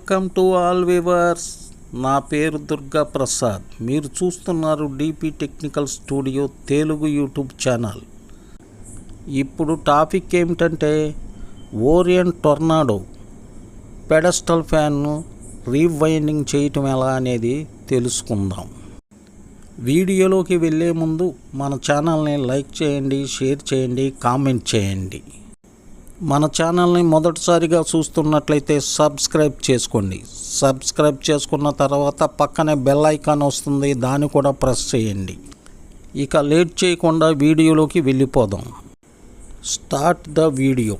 Welcome to all viewers. నా పేరు దుర్గా ప్రసాద్. మీరు చూస్తున్నారు DP technical studio Telugu YouTube channel. ఇప్పుడు టాపిక్ ఏమిటంటే ఓరియంట్ టొర్నాడో పెడస్టల్ ఫ్యాన్ను రీవైండింగ్ చేయటం ఎలా అనేది తెలుసుకుందాం. వీడియోలోకి వెళ్ళే ముందు మన ఛానల్ని లైక్ చేయండి, షేర్ చేయండి, కామెంట్ చేయండి. మన ఛానల్ని మొదటిసారిగా చూస్తున్నట్లయితే సబ్స్క్రైబ్ చేసుకోండి. సబ్స్క్రైబ్ చేసుకున్న తర్వాత పక్కనే బెల్ ఐకాన్ వస్తుంది, దాన్ని కూడా ప్రెస్ చేయండి. ఇక లేట్ చేయకుండా వీడియోలోకి వెళ్ళిపోదాం. Start the video.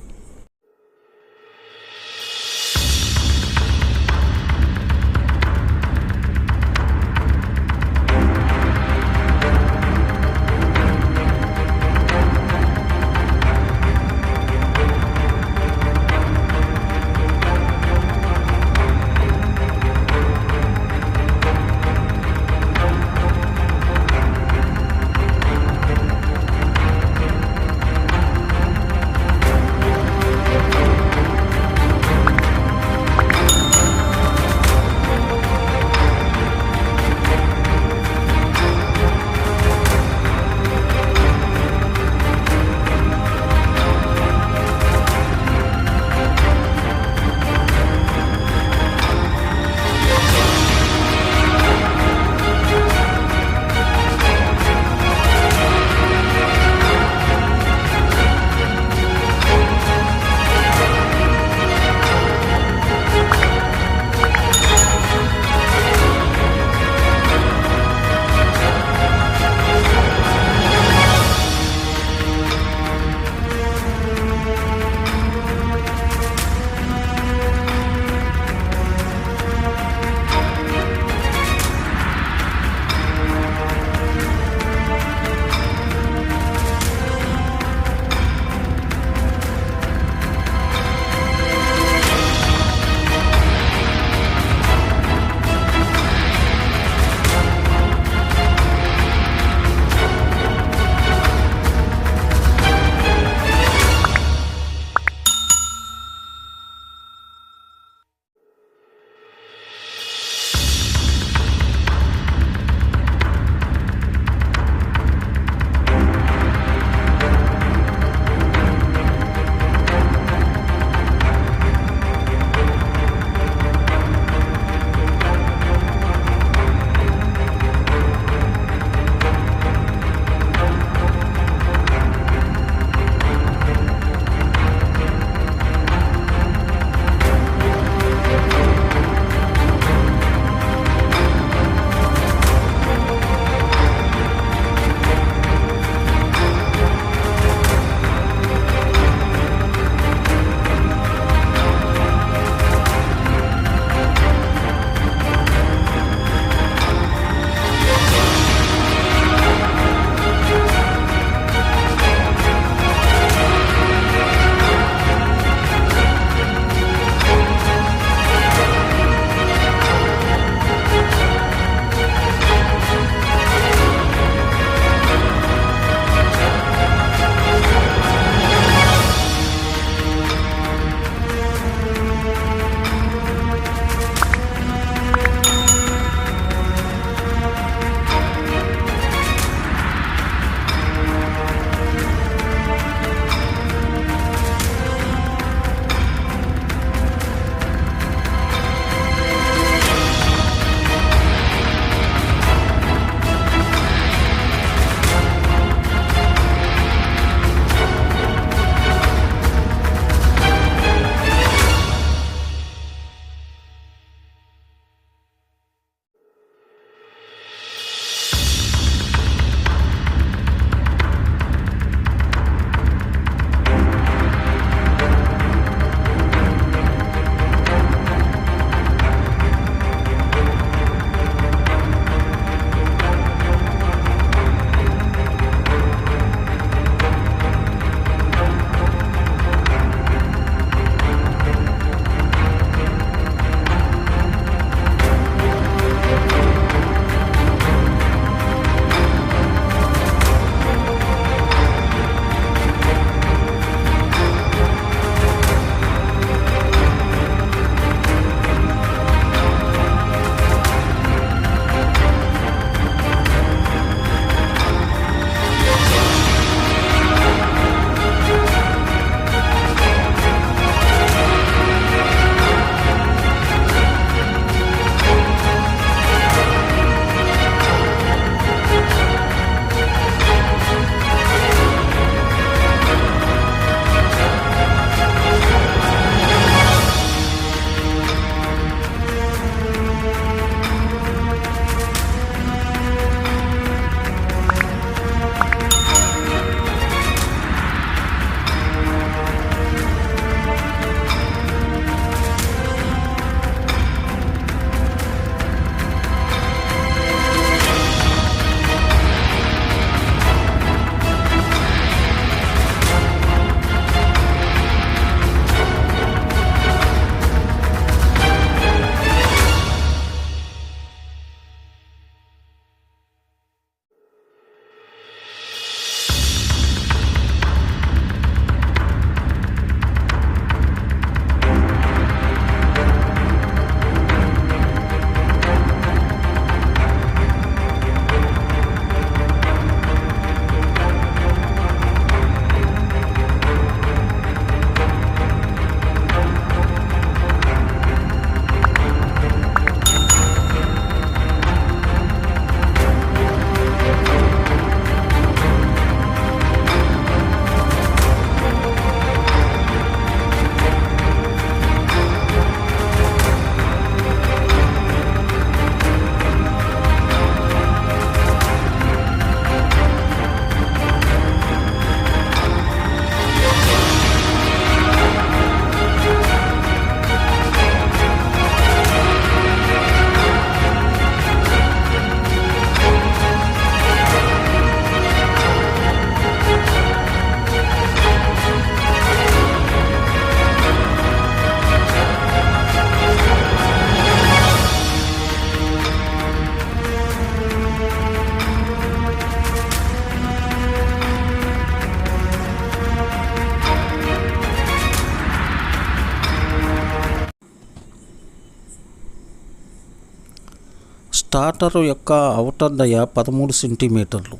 స్టార్టర్ యొక్క అవుటర్ డయా 13 సెంటీమీటర్లు,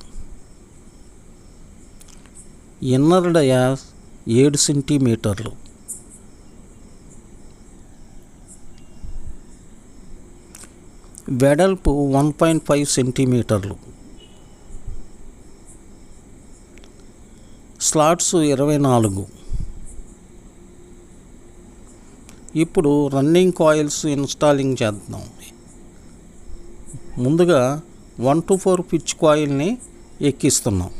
ఇన్నర్ డయా 7 సెంటీమీటర్లు, వెడల్పు 1.5 సెంటీమీటర్లు, స్లాట్స్ 24. ఇప్పుడు రన్నింగ్ కాయిల్స్ ఇన్స్టాలింగ్ చేద్దాం. ముందుగా 1 to 4 పిచ్ కాయిల్ని ఎక్కిస్తున్నాం.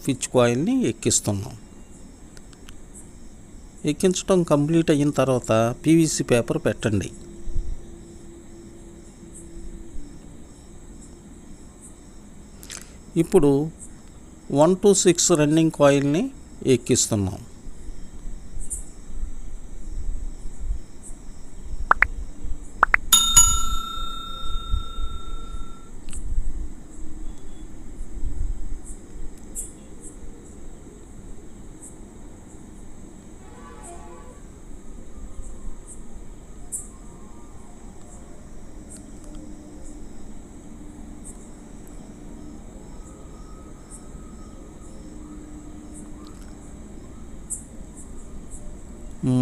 పిచ్ కాయిల్ని ఎక్కిస్తున్నాం. ఎక్కించడం కంప్లీట్ అయిన తర్వాత పీవీసీ పేపర్ పెట్టండి. ఇప్పుడు 1 to 6 రన్నింగ్ కాయిల్ని ఎక్కిస్తున్నాం.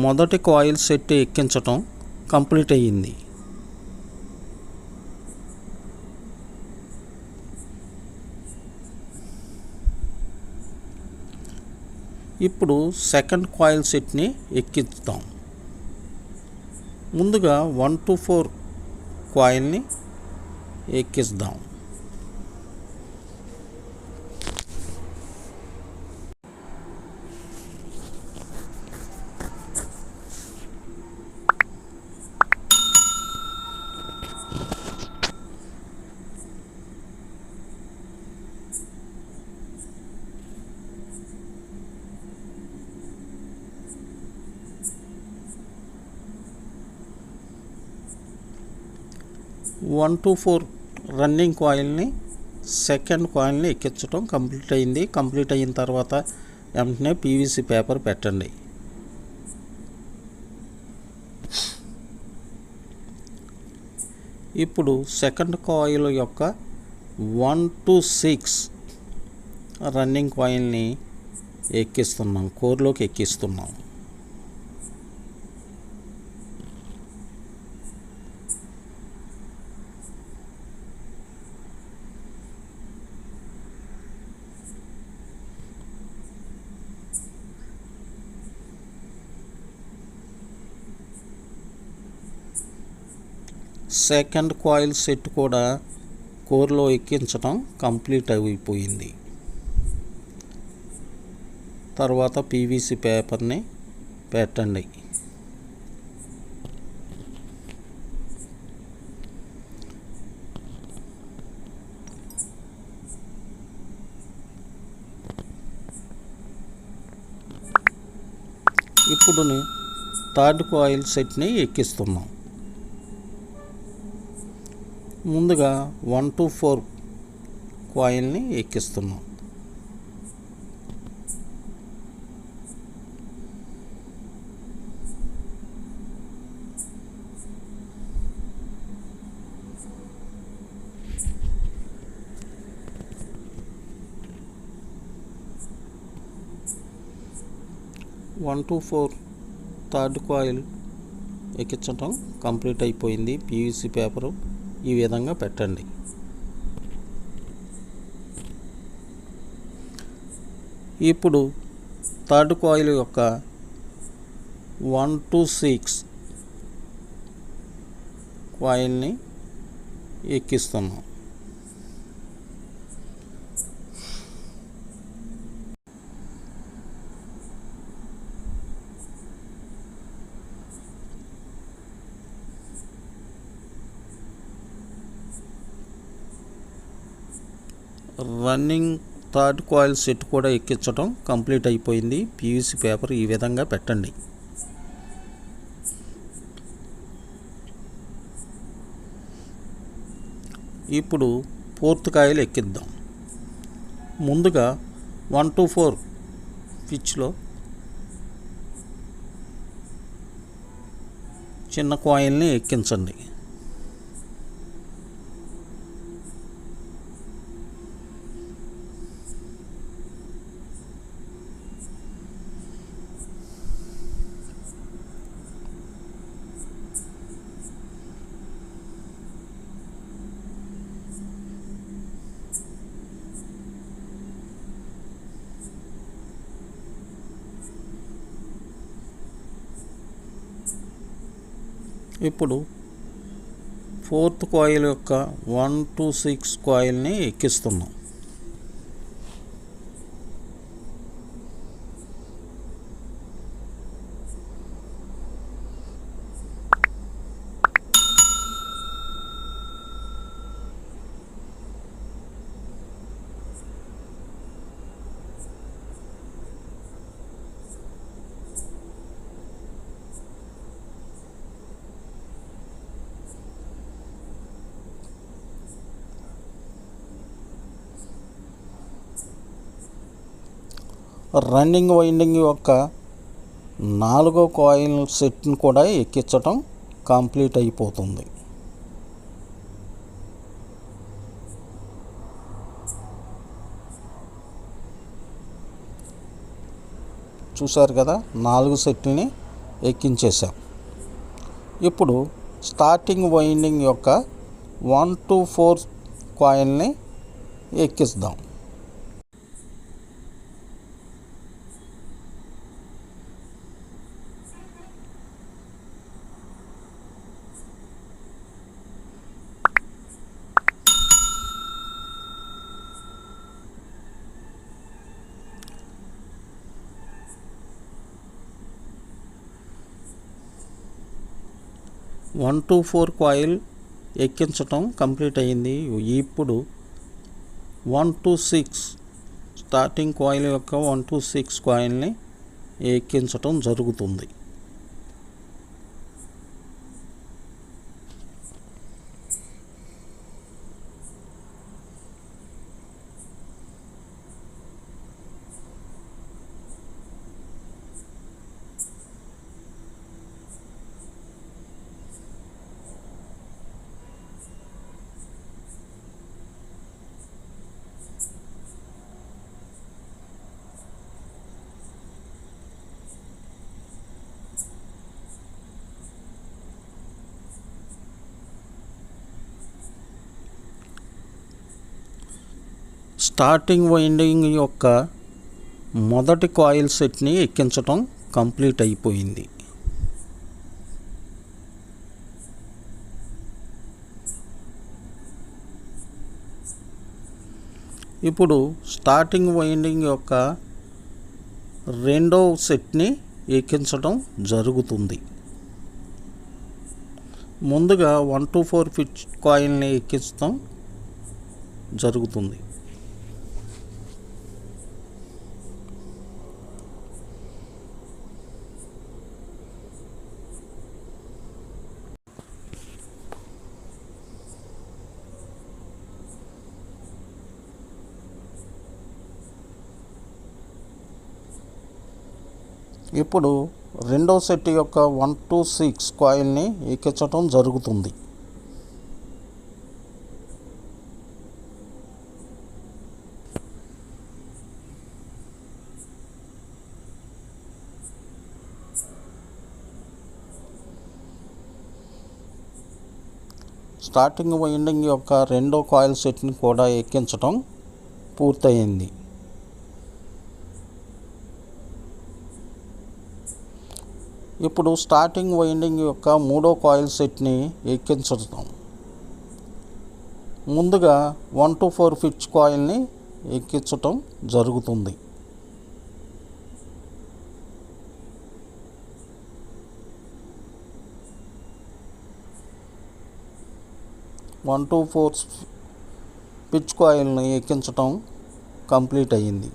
మొదటి కాయిల్ సెట్ ఎక్కించటం కంప్లీట్ అయ్యింది. ఇప్పుడు సెకండ్ కాయిల్ సెట్ని ఎక్కిస్తాం. ముందుగా 1 to 4 కాయిల్ని ఎక్కిస్తాం. వన్ టు 4 రన్నింగ్ కాయిల్ని సెకండ్ కాయిల్ని ఎక్కించడం కంప్లీట్ అయింది. కంప్లీట్ అయిన తర్వాత వెంటనే పీవీసీ పేపర్ పెట్టండి. ఇప్పుడు సెకండ్ కాయిల్ యొక్క 1 to 6 రన్నింగ్ కాయిల్ని ఎక్కిస్తున్నాం, కోర్లోకి ఎక్కిస్తున్నాం. సెకండ్ కాయిల్ సెట్ కూడా కోర్లో ఎక్కించడం కంప్లీట్ అయిపోయింది. తర్వాత పీవీసీ పేపర్ని పెట్టండి. ఇప్పుడు థర్డ్ కాయిల్ సెట్ని ఎక్కిస్తున్నాం. ముందుగా 1 to 4 కాయిల్ని ఎక్కిస్తున్నాం. వన్ టు 4 థర్డ్ కాయిల్ ఎక్కించడం కంప్లీట్ అయిపోయింది. పీవీసీ పేపరు ఈ విధంగా పెట్టండి. ఇప్పుడు థర్డ్ కాయిల్ యొక్క 1 to 6 కాయిల్ని ఎక్కిస్తున్నాం. రన్నింగ్ థర్డ్ కాయిల్ సెట్ కూడా ఎక్కించడం కంప్లీట్ అయిపోయింది. పీవీసీ పేపర్ ఈ విధంగా పెట్టండి. ఇప్పుడు ఫోర్త్ కాయిల్ ఎక్కిద్దాం. ముందుగా 1 to 4 పిచ్లో చిన్న కాయిల్ని ఎక్కించండి. ఇప్పుడు 4th కాయిల్ యొక్క 1 to 6 కాయిల్ని ఎక్కిస్తున్నాం. రన్నింగ్ వైండింగ్ యొక్క 4వ కాయిల్ సెట్ని కూడా ఎక్కించటం కంప్లీట్ అయిపోతుంది. చూసారు కదా, 4 సెట్లని ఎక్కించేసాం. ఇప్పుడు స్టార్టింగ్ వైండింగ్ యొక్క 1 to 4 కాయిల్ని ఎక్కిస్తాం. వన్ టు 4 కాయిల్ ఎక్కించటం కంప్లీట్ అయింది. ఇప్పుడు 1 to 6 స్టార్టింగ్ కాయిల్ యొక్క 1 to 6 కాయిల్ని ఎక్కించటం జరుగుతుంది. స్టార్టింగ్ వైండింగ్ యొక్క మొదటి కాయిల్ సెట్ని ఎక్కించటం కంప్లీట్ అయిపోయింది. ఇప్పుడు స్టార్టింగ్ వైండింగ్ యొక్క 2వ సెట్ని ఎక్కించటం జరుగుతుంది. ముందుగా 1 to 4 పిచ్ కాయిల్ని ఎక్కించడం జరుగుతుంది. ఇప్పుడు 2వ సెట్ యొక్క 1 to 6 కాయిల్ని ఎక్కించటం జరుగుతుంది. స్టార్టింగ్ వైండింగ్ యొక్క 2వ కాయిల్ సెట్ని కూడా ఎక్కించటం పూర్తయింది. ఇప్పుడు స్టార్టింగ్ వైండింగ్ యొక్క 3వ కాయిల్ సెట్ని ఎక్కించడం. ముందుగా 1 to 4 పిచ్ కాయిల్ని ఎక్కించటం జరుగుతుంది. వన్ టు 4 పిచ్ కాయిల్ని ఎక్కించటం కంప్లీట్ అయ్యింది.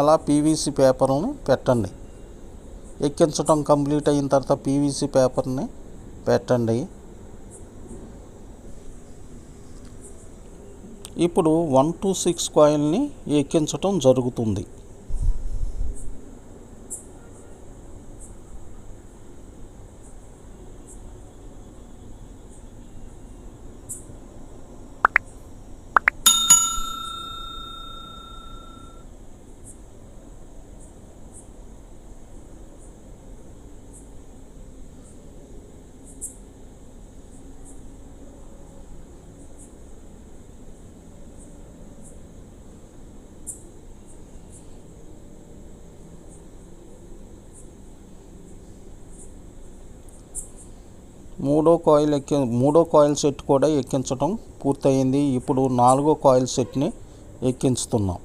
అలా పీవీసీ పేపర్ని పెట్టండి. ఎక్కించడం కంప్లీట్ అయిన తర్వాత పీవీసీ పేపర్ని పెట్టండి. ఇప్పుడు 1 to 6 కాయిల్ని ఎక్కించటం జరుగుతుంది. మూడో కాయిల్ సెట్ కూడా ఎక్కించడం పూర్తయింది. ఇప్పుడు 4వ కాయిల్ సెట్ని ఎక్కించుతున్నాం.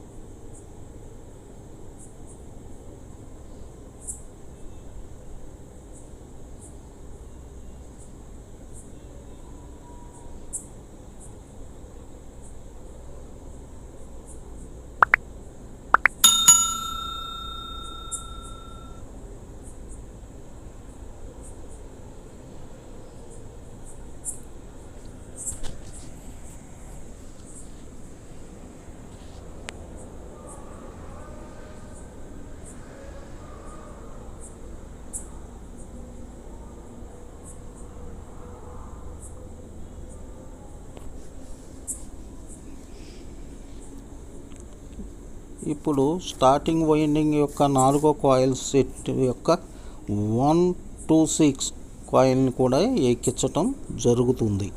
ఇప్పుడు స్టార్టింగ్ వైండింగ్ యొక్క 4వ కాయిల్ సెట్ యొక్క 1 to 6 కాయిల్ని కూడా ఎక్కించటం జరుగుతుంది.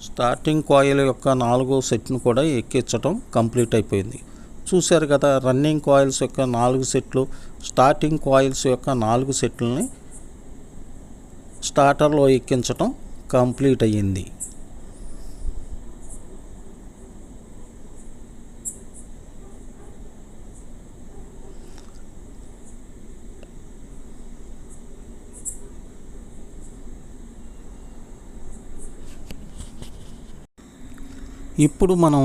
స్టార్టింగ్ కాయిల్ యొక్క 4వ సెట్ను కూడా ఎక్కించడం కంప్లీట్ అయిపోయింది. చూశారు కదా, రన్నింగ్ కాయిల్స్ యొక్క 4 సెట్లు, స్టార్టింగ్ కాయిల్స్ యొక్క 4 సెట్లని స్టార్టర్లో ఎక్కించడం కంప్లీట్ అయ్యింది. ఇప్పుడు మనం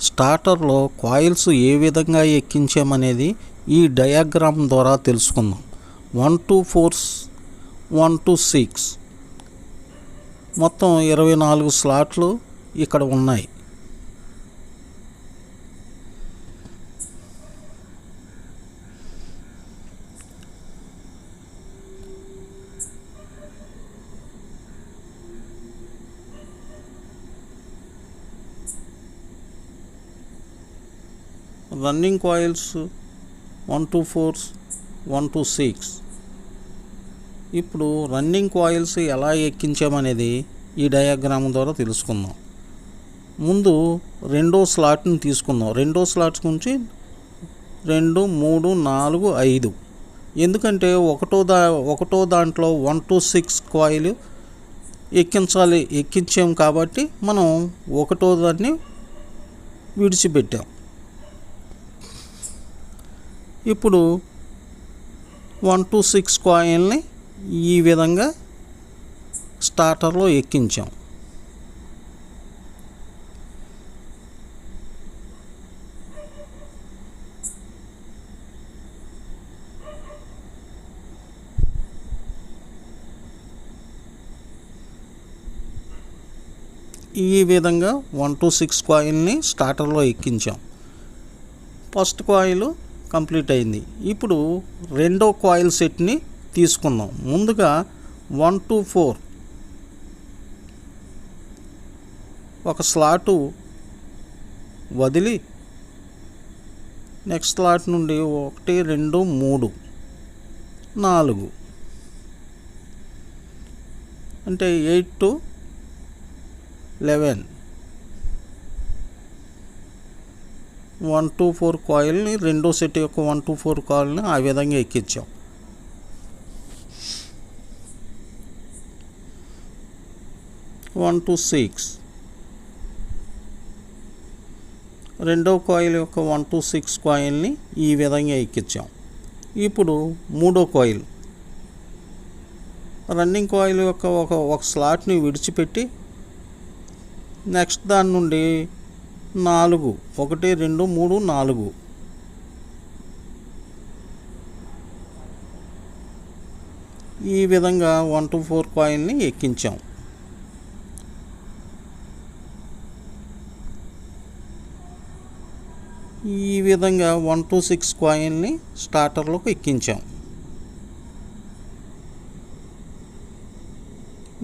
స్టార్టర్లో కాయిల్స్ ఏ విధంగా ఎక్కించామనేది ఈ డయాగ్రామ్ ద్వారా తెలుసుకుందాం. 1 to 4, 1 to 6 మొత్తం 24 స్లాట్లు ఇక్కడ ఉన్నాయి. Running coils 1 to 4, 1 to 6. ఇప్పుడు రన్నింగ్ కాయిల్స్ ఎలా ఎక్కించామనేది ఈ డయాగ్రామ్ ద్వారా తెలుసుకుందాం. ముందు రెండో స్లాట్ని తీసుకుందాం. రెండో స్లాట్స్ నుంచి 2, 3, 4, 5. ఎందుకంటే ఒకటో దాంట్లో 1 to 6 కాయిల్ ఎక్కించాం కాబట్టి మనం ఒకటో దాన్ని విడిచిపెట్టాం. ఇప్పుడు 1 to 6 కాయిల్ని ఈ విధంగా స్టార్టర్లో ఎక్కించాం. ఈ విధంగా 1 to 6 కాయిల్ని స్టార్టర్లో ఎక్కించాం. ఫస్ట్ కాయిల్ కంప్లీట్ అయింది. ఇప్పుడు రెండో కాయిల్ సెట్ని తీసుకుందాం. ముందుగా 1 to 4 ఒక స్లాటు వదిలి నెక్స్ట్ స్లాట్ నుండి 1, 2, 3, 4 అంటే 8 to 11 1 to 4 కాయిల్ని రెండో సెట్ యొక్క 1 to 4 కాయిల్ని ఆ విధంగా ఎక్కించాం. 1 to 6. రెండో కాయిల్ యొక్క 1 to 6 కాయిల్ని ఈ విధంగా ఎక్కించాం. ఇప్పుడు మూడో కాయిల్ రన్నింగ్ కాయిల్ యొక్క ఒక స్లాట్ని విడిచిపెట్టి నెక్స్ట్ దాని నుండి 4 1 2 3 4 ఈ విధంగా 1 to 4 కాయిల్ని ఎక్కించాం. ఈ విధంగా 1 to 6 కాయిల్ని స్టార్టర్లోకి ఎక్కించాం.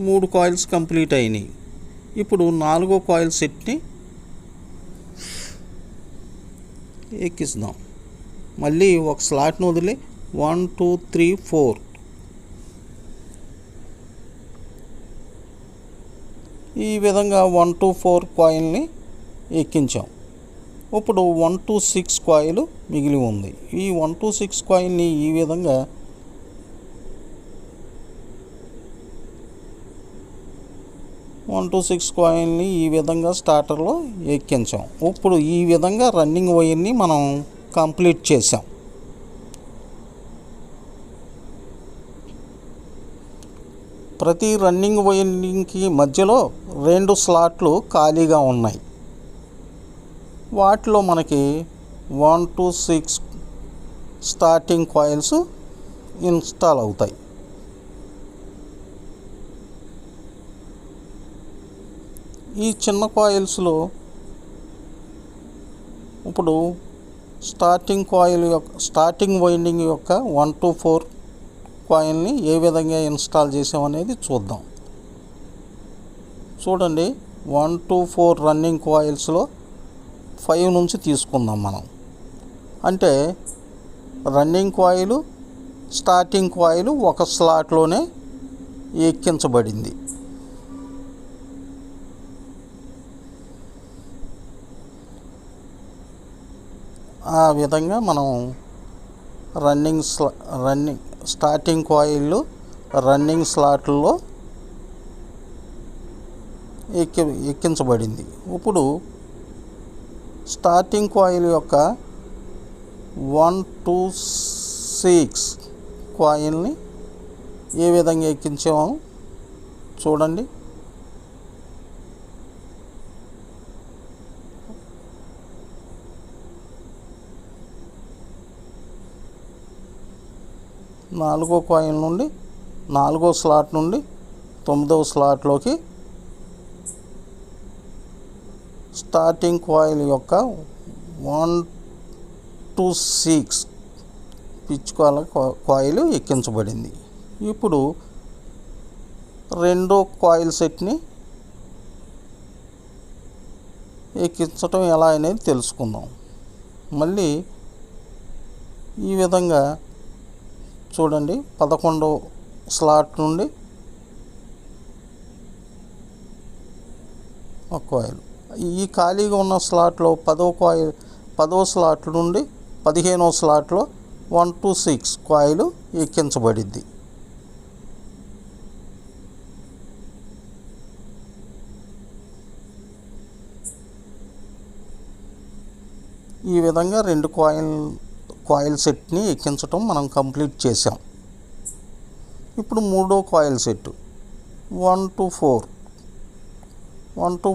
3 కాయిల్స్ కంప్లీట్ అయినాయి. ఇప్పుడు 4వ కాయిల్ సెట్ని ఎక్కిస్తాం. మళ్ళీ ఒక స్లాట్ను వదిలి 1 2 3 4 ఈ విధంగా 1 to 4 కాయిల్ని ఎక్కించాం. ఇప్పుడు 1 to 6 కాయిల్ మిగిలి ఉంది. ఈ 1 to 6 కాయిల్ని ఈ విధంగా స్టార్టర్లో ఎక్కించాం. ఇప్పుడు ఈ విధంగా రన్నింగ్ వైర్ని మనం కంప్లీట్ చేసాం. ప్రతి రన్నింగ్ వైర్కి మధ్యలో 2 స్లాట్లు ఖాళీగా ఉన్నాయి. వాటిలో మనకి 1 to 6 స్టార్టింగ్ కాయిల్స్ ఇన్స్టాల్ అవుతాయి. ఈ చిన్న కాయిల్స్లో ఇప్పుడు స్టార్టింగ్ వైండింగ్ యొక్క 1 to 4 కాయిల్ని ఏ విధంగా ఇన్స్టాల్ చేసామనేది చూద్దాం. చూడండి, 1 to 4 రన్నింగ్ కాయిల్స్లో 5 నుంచి తీసుకుందాం మనం. అంటే రన్నింగ్ కాయిల్ స్టార్టింగ్ కాయిల్ ఒక స్లాట్లోనే ఎక్కించబడింది. ఆ విధంగా మనం స్టార్టింగ్ కాయిల్ రన్నింగ్ స్లాట్లలో ఎక్కించబడింది. ఇప్పుడు స్టార్టింగ్ కాయిల్ యొక్క 1 to 6 కాయిల్ని ఏ విధంగా ఎక్కించామో చూడండి. నాలుగో కాయిల్ నుండి 4వ స్లాట్ నుండి 9వ స్లాట్లోకి స్టార్టింగ్ కాయిల్ యొక్క 1 to 6 పిచ్ కాయిల్ ఎక్కించబడింది. ఇప్పుడు రెండో కాయిల్ సెట్ని ఎక్కించడం ఎలా అనేది తెలుసుకుందాం. మళ్ళీ ఈ విధంగా చూడండి, 11వ స్లాట్ నుండి ఒక కాయిల్, ఈ ఖాళీగా ఉన్న స్లాట్లో 10వ స్లాట్ నుండి 15వ స్లాట్లో 1 to 6 కాయిల్ ఎక్కించబడింది. ఈ విధంగా 2 కాయిల్ సెట్ని ఎక్కించటం మనం కంప్లీట్ చేసాం. ఇప్పుడు మూడో coil set 1 to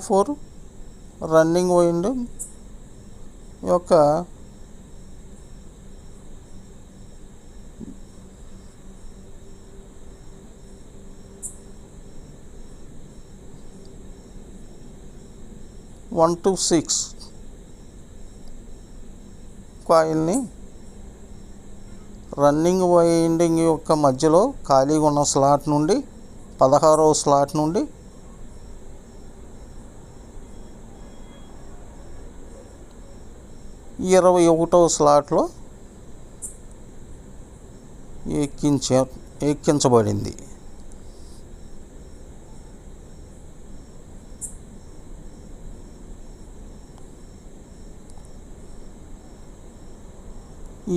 4 running winding యొక్క వన్ టు 6 కాయిల్ని రన్నింగ్ వైండింగ్ యొక్క మధ్యలో ఖాళీగా ఉన్న స్లాట్ నుండి 16వ స్లాట్ నుండి 21వ స్లాట్లో ఎక్కించబడింది.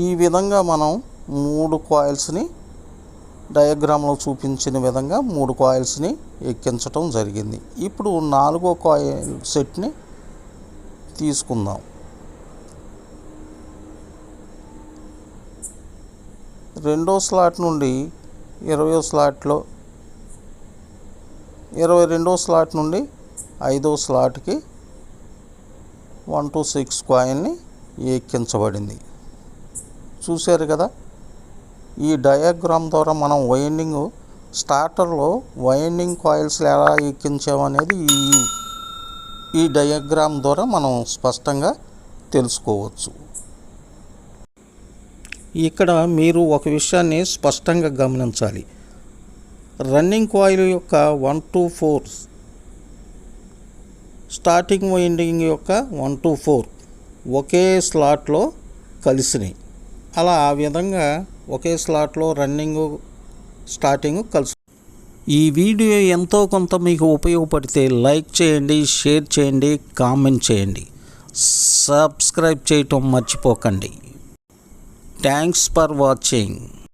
ఈ విధంగా మనం 3 కాయిల్స్ని డయాగ్రామ్లో చూపించిన విధంగా 3 కాయిల్స్ని ఎక్కించటం జరిగింది. ఇప్పుడు 4వ కాయిల్ సెట్ని తీసుకుందాం. రెండో స్లాట్ నుండి 20వ స్లాట్లో 22వ స్లాట్ నుండి 5వ స్లాట్కి 1 to 6 కాయిల్ని ఎక్కించబడింది. చూశారు కదా. ఈ డయాగ్రామ్ ద్వారా మనం స్టార్టర్లో వైండింగ్ కాయిల్స్ ఎలా ఎక్కించామనేది ఈ డయాగ్రామ్ ద్వారా మనం స్పష్టంగా తెలుసుకోవచ్చు. ఇక్కడ మీరు ఒక విషయాన్ని స్పష్టంగా గమనించాలి. రన్నింగ్ కాయిల్ యొక్క 1 to 4 స్టార్టింగ్ వైండింగ్ యొక్క 1 to 4 ఒకే స్లాట్లో కలిసినాయి. అలా ఆ విధంగా ఒకే స్లాట్లో రన్నింగ్ స్టార్టింగ్ కలిసి. ఈ వీడియో ఎంతో కొంత మీకు ఉపయోగపడితే లైక్ చేయండి, షేర్ చేయండి, కామెంట్ చేయండి, సబ్స్క్రైబ్ చేయటం మర్చిపోకండి. Thanks for watching.